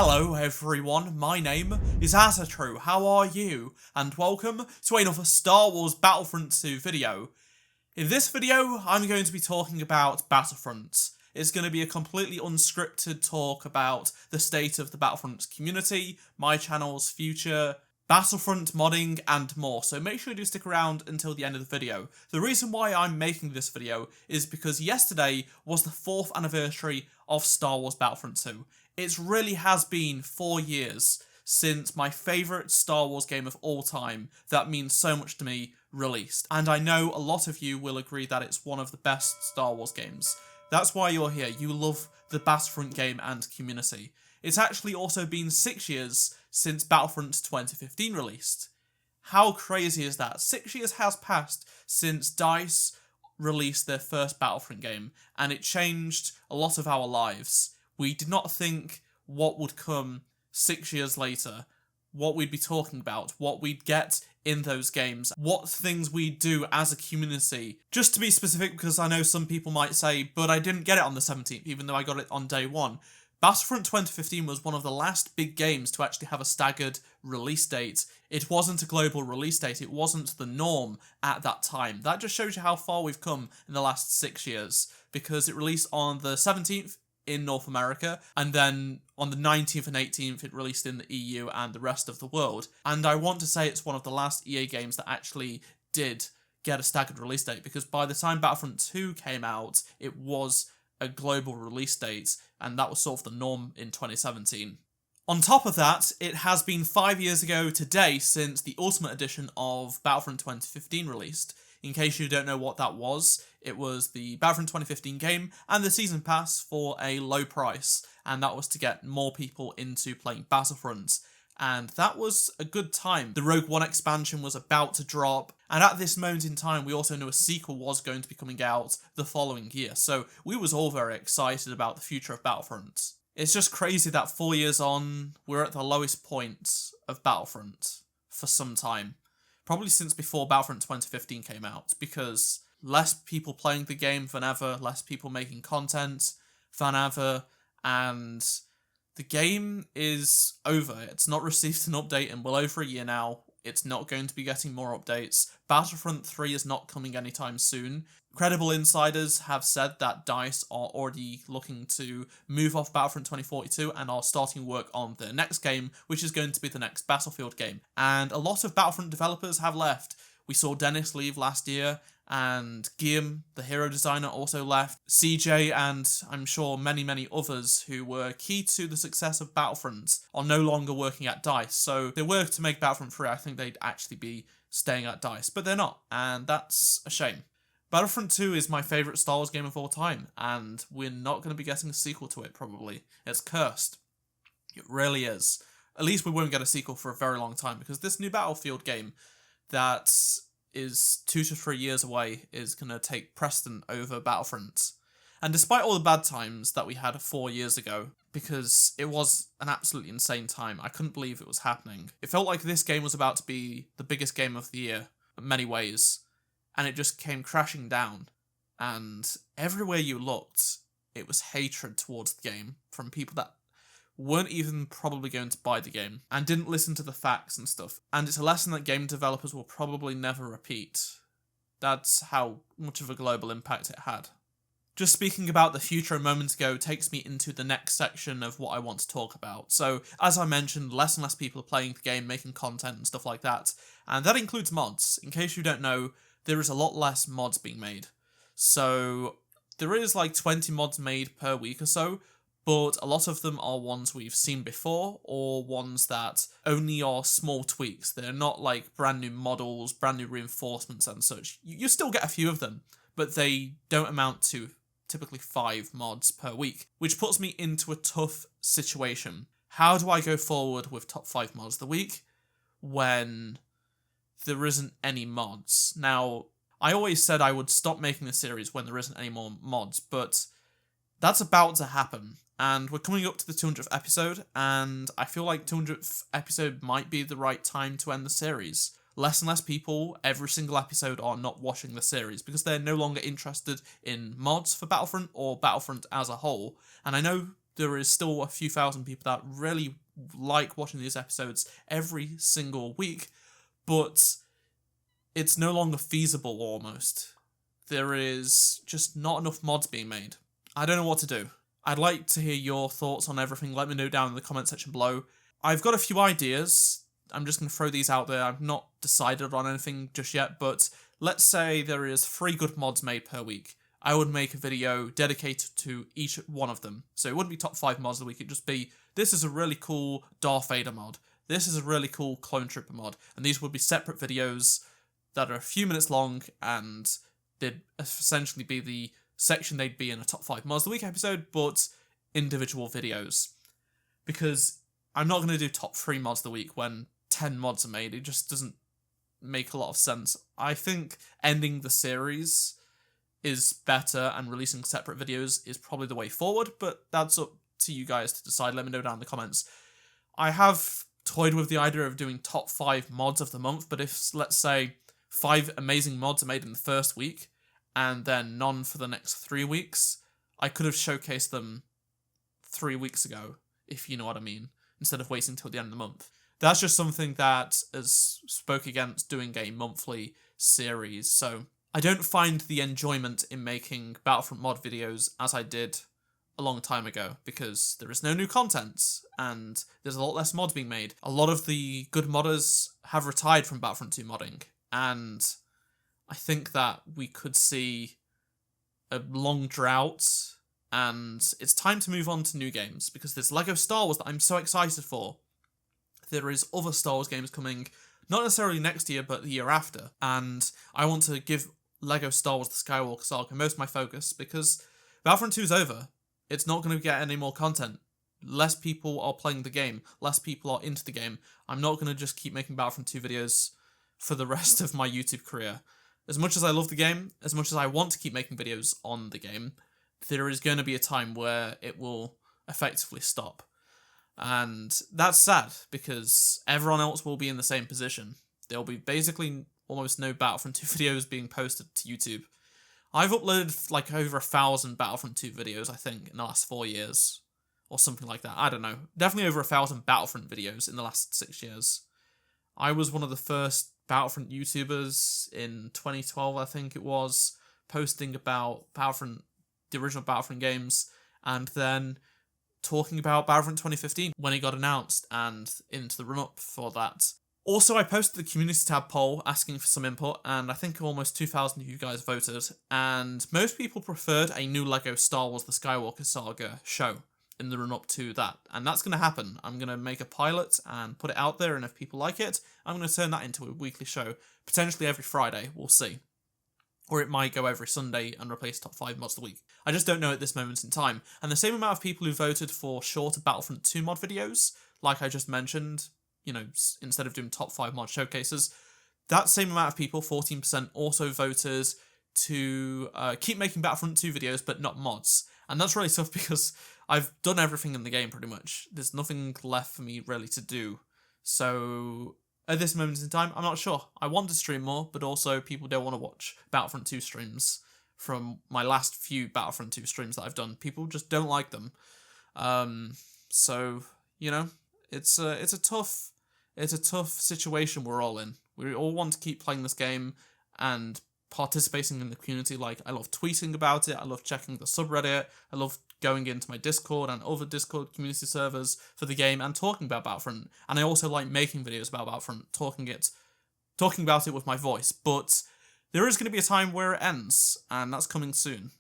Hello everyone, my name is AZZATRU, how are you? And welcome to another Star Wars Battlefront 2 video. In this video, I'm going to be talking about Battlefront. It's going to be a completely unscripted talk about the state of the Battlefront community, my channel's future, Battlefront modding, and more, so make sure you do stick around until the end of the video. The reason why I'm making this video is because yesterday was the 4th anniversary of Star Wars Battlefront 2. It really has been 4 years since my favourite Star Wars game of all time, that means so much to me, released. And I know a lot of you will agree that it's one of the best Star Wars games. That's why you're here, you love the Battlefront game and community. It's actually also been 6 years since Battlefront 2015 released. How crazy is that? 6 years has passed since DICE released their first Battlefront game, and it changed a lot of our lives. We did not think what would come 6 years later, what we'd be talking about, what we'd get in those games, what things we'd do as a community. Just to be specific, because I know some people might say, but I didn't get it on the 17th, even though I got it on day one. Battlefront 2015 was one of the last big games to actually have a staggered release date. It wasn't a global release date, it wasn't the norm at that time. That just shows you how far we've come in the last 6 years, because it released on the 17th in North America, and then on the 19th and 18th it released in the EU and the rest of the world. And I want to say it's one of the last EA games that actually did get a staggered release date, because by the time Battlefront 2 came out, it was a global release date, and that was sort of the norm in 2017. On top of that, it has been 5 years ago today since the Ultimate Edition of Battlefront 2015 released. In case you don't know what that was, it was the Battlefront 2015 game and the Season Pass for a low price, and that was to get more people into playing Battlefront. And that was a good time. The Rogue One expansion was about to drop, and at this moment in time we also knew a sequel was going to be coming out the following year, so we was all very excited about the future of Battlefront. It's just crazy that 4 years on, we're at the lowest point of Battlefront for some time. Probably since before Battlefront 2015 came out, because less people playing the game than ever, less people making content than ever, and the game is over. It's not received an update in well over a year now. It's not going to be getting more updates. Battlefront 3 is not coming anytime soon. Credible insiders have said that DICE are already looking to move off Battlefront 2042 and are starting work on their next game, which is going to be the next Battlefield game. And a lot of Battlefront developers have left. We saw Dennis leave last year, and Guillaume, the hero designer, also left. CJ and I'm sure many others who were key to the success of Battlefront are no longer working at DICE. So if they were to make Battlefront 3, I think they'd actually be staying at DICE, but they're not, and that's a shame. Battlefront 2 is my favourite Star Wars game of all time, and we're not going to be getting a sequel to it, probably. It's cursed. It really is. At least we won't get a sequel for a very long time, because this new Battlefield game that is 2 to 3 years away is going to take precedent over Battlefront. And despite all the bad times that we had 4 years ago, because it was an absolutely insane time, I couldn't believe it was happening. It felt like this game was about to be the biggest game of the year, in many ways, and it just came crashing down. And everywhere you looked, it was hatred towards the game from people that weren't even probably going to buy the game and didn't listen to the facts and stuff. And it's a lesson that game developers will probably never repeat. That's how much of a global impact it had. Just speaking about the future a moment ago takes me into the next section of what I want to talk about. So, as I mentioned, less and less people are playing the game, making content and stuff like that. And that includes mods. In case you don't know, there is a lot less mods being made. So, there is like 20 mods made per week or so, but a lot of them are ones we've seen before, or ones that only are small tweaks. They're not like brand new models, brand new reinforcements and such. You still get a few of them, but they don't amount to typically 5 mods per week, which puts me into a tough situation. How do I go forward with top 5 mods of the week when there isn't any mods? Now, I always said I would stop making the series when there isn't any more mods, but that's about to happen. And we're coming up to the 200th episode, and I feel like 200th episode might be the right time to end the series. Less and less people, every single episode, are not watching the series because they're no longer interested in mods for Battlefront or Battlefront as a whole. And I know there is still a few thousand people that really like watching these episodes every single week, but it's no longer feasible almost. There is just not enough mods being made. I don't know what to do. I'd like to hear your thoughts on everything. Let me know down in the comment section below. I've got a few ideas. I'm just going to throw these out there. I've not decided on anything just yet, but let's say there is 3 good mods made per week. I would make a video dedicated to each one of them. So it wouldn't be top 5 mods of the week. It'd just be, this is a really cool Darth Vader mod. This is a really cool Clone Trooper mod. And these would be separate videos that are a few minutes long, and they'd essentially be the section they'd be in a top 5 mods of the week episode, but individual videos. Because I'm not going to do top 3 mods of the week when 10 mods are made. It just doesn't make a lot of sense. I think ending the series is better, and releasing separate videos is probably the way forward, but that's up to you guys to decide. Let me know down in the comments. I have toyed with the idea of doing top 5 mods of the month, but if, let's say, 5 amazing mods are made in the first week, and then none for the next 3 weeks, I could have showcased them 3 weeks ago, if you know what I mean, instead of waiting till the end of the month. That's just something that has spoke against doing a monthly series, so I don't find the enjoyment in making Battlefront mod videos as I did a long time ago, because there is no new content, and there's a lot less mods being made. A lot of the good modders have retired from Battlefront 2 modding, and I think that we could see a long drought, and it's time to move on to new games, because there's LEGO Star Wars that I'm so excited for. There is other Star Wars games coming, not necessarily next year, but the year after, and I want to give LEGO Star Wars The Skywalker Saga most of my focus, because Battlefront 2 is over. It's not going to get any more content. Less people are playing the game. Less people are into the game. I'm not going to just keep making Battlefront 2 videos for the rest of my YouTube career. As much as I love the game, as much as I want to keep making videos on the game, there is going to be a time where it will effectively stop. And that's sad, because everyone else will be in the same position. There'll be basically almost no Battlefront 2 videos being posted to YouTube. I've uploaded like over 1,000 Battlefront 2 videos, I think, in the last 4 years. Or something like that. I don't know. Definitely over 1,000 Battlefront videos in the last 6 years. I was one of the first Battlefront YouTubers in 2012, I think it was, posting about Battlefront, the original Battlefront games, and then talking about Battlefront 2015 when it got announced and into the run-up for that. Also, I posted the community tab poll asking for some input, and I think almost 2,000 of you guys voted, and most people preferred a new LEGO Star Wars The Skywalker Saga show in the run-up to that, and that's going to happen. I'm going to make a pilot and put it out there, and if people like it, I'm going to turn that into a weekly show, potentially every Friday, we'll see. Or it might go every Sunday and replace top 5 mods of the week. I just don't know at this moment in time. And the same amount of people who voted for shorter Battlefront 2 mod videos, like I just mentioned, you know, instead of doing top 5 mod showcases, that same amount of people, 14%, also voted to keep making Battlefront 2 videos, but not mods. And that's really tough because I've done everything in the game pretty much. There's nothing left for me really to do. So at this moment in time, I'm not sure. I want to stream more, but also people don't want to watch Battlefront 2 streams from my last few Battlefront 2 streams that I've done. People just don't like them. So, you know, it's a tough situation we're all in. We all want to keep playing this game and participating in the community. Like, I love tweeting about it, I love checking the subreddit, I love going into my Discord and other Discord community servers for the game and talking about Battlefront. And I also like making videos about Battlefront, talking about it with my voice. But there is going to be a time where it ends, and that's coming soon,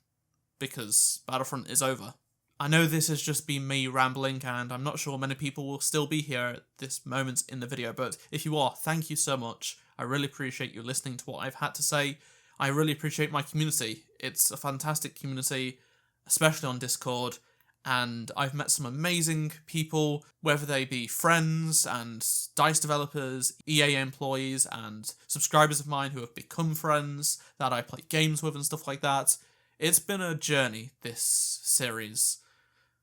because Battlefront is over. I know this has just been me rambling, and I'm not sure many people will still be here at this moment in the video, but if you are, thank you so much. I really appreciate you listening to what I've had to say. I really appreciate my community. It's a fantastic community, especially on Discord, and I've met some amazing people, whether they be friends and DICE developers, EA employees, and subscribers of mine who have become friends that I play games with and stuff like that. It's been a journey, this series.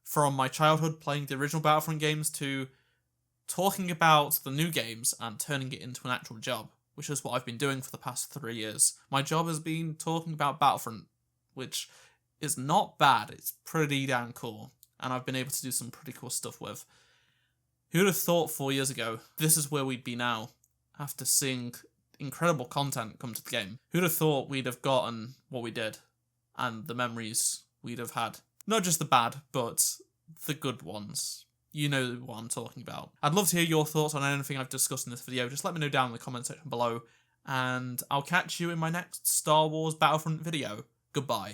From my childhood playing the original Battlefront games to talking about the new games and turning it into an actual job, which is what I've been doing for the past 3 years. My job has been talking about Battlefront, which is not bad, it's pretty damn cool. and I've been able to do some pretty cool stuff with. Who would have thought 4 years ago this is where we'd be now, after seeing incredible content come to the game? Who'd have thought we'd have gotten what we did, and the memories we'd have had? Not just the bad, but the good ones. You know what I'm talking about. I'd love to hear your thoughts on anything I've discussed in this video. Just let me know down in the comment section below, and I'll catch you in my next Star Wars Battlefront video. Goodbye.